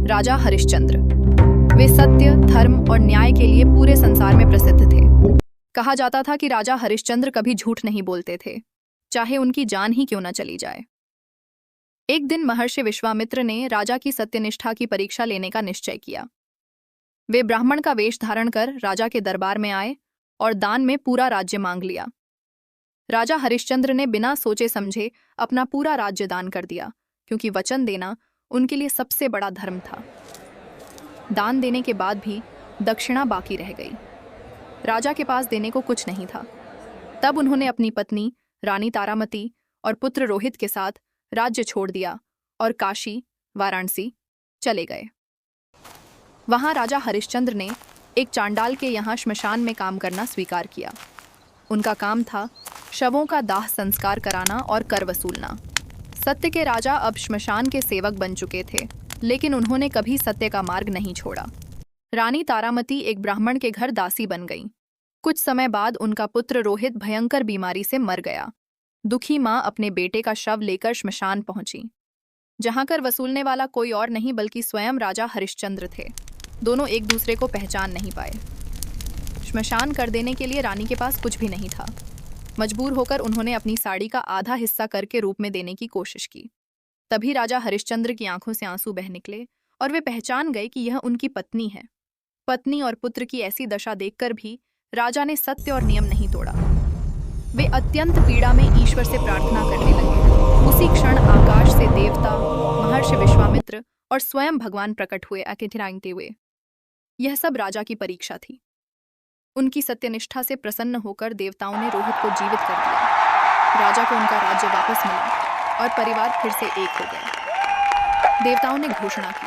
राजा हरिश्चंद्र। वे सत्य, धर्म और न्याय के लिए पूरे संसार में प्रसिद्ध थे। कहा जाता था कि राजा हरिश्चंद्र कभी झूठ नहीं बोलते थे, चाहे उनकी जान ही क्यों न चली जाए। एक दिन महर्षि विश्वामित्र ने राजा की सत्यनिष्ठा की परीक्षा लेने का निश्चय किया। वे ब्राह्मण का वेश धारण कर राजा के दरबार में आए और दान में पूरा राज्य मांग लिया। राजा हरिश्चंद्र ने बिना सोचे समझे अपना पूरा राज्य दान कर दिया, क्योंकि वचन देना उनके लिए सबसे बड़ा धर्म था। दान देने के बाद भी दक्षिणा बाकी रह गई। राजा के पास देने को कुछ नहीं था। तब उन्होंने अपनी पत्नी रानी तारामती और पुत्र रोहित के साथ राज्य छोड़ दिया और काशी, वाराणसी चले गए। वहां राजा हरिश्चंद्र ने एक चांडाल के यहाँ श्मशान में काम करना स्वीकार किया। उनका काम था शवों का दाह संस्कार कराना और कर वसूलना। सत्य के राजा अब श्मशान के सेवक बन चुके थे, लेकिन उन्होंने कभी सत्य का मार्ग नहीं छोड़ा। रानी तारामती एक ब्राह्मण के घर दासी बन गई। कुछ समय बाद उनका पुत्र रोहित भयंकर बीमारी से मर गया। दुखी माँ अपने बेटे का शव लेकर श्मशान पहुंची, जहां कर वसूलने वाला कोई और नहीं बल्कि स्वयं राजा हरिश्चंद्र थे। दोनों एक दूसरे को पहचान नहीं पाए। श्मशान कर देने के लिए रानी के पास कुछ भी नहीं था। मजबूर होकर उन्होंने अपनी साड़ी का आधा हिस्सा कर के रूप में देने की कोशिश की। तभी राजा हरिश्चंद्र की आंखों से आंसू बह निकले और वे पहचान गए कि यह उनकी पत्नी है। पत्नी और पुत्र की ऐसी दशा देखकर भी राजा ने सत्य और नियम नहीं तोड़ा। वे अत्यंत पीड़ा में ईश्वर से प्रार्थना करने लगे। उसी क्षण आकाश से देवता, महर्षि विश्वामित्र और स्वयं भगवान प्रकट हुए अतिथिरांगते हुए। यह सब राजा की परीक्षा थी। उनकी सत्यनिष्ठा से प्रसन्न होकर देवताओं ने रोहित को जीवित कर दिया। राजा को उनका राज्य वापस मिला और परिवार फिर से एक हो गया। देवताओं ने घोषणा की,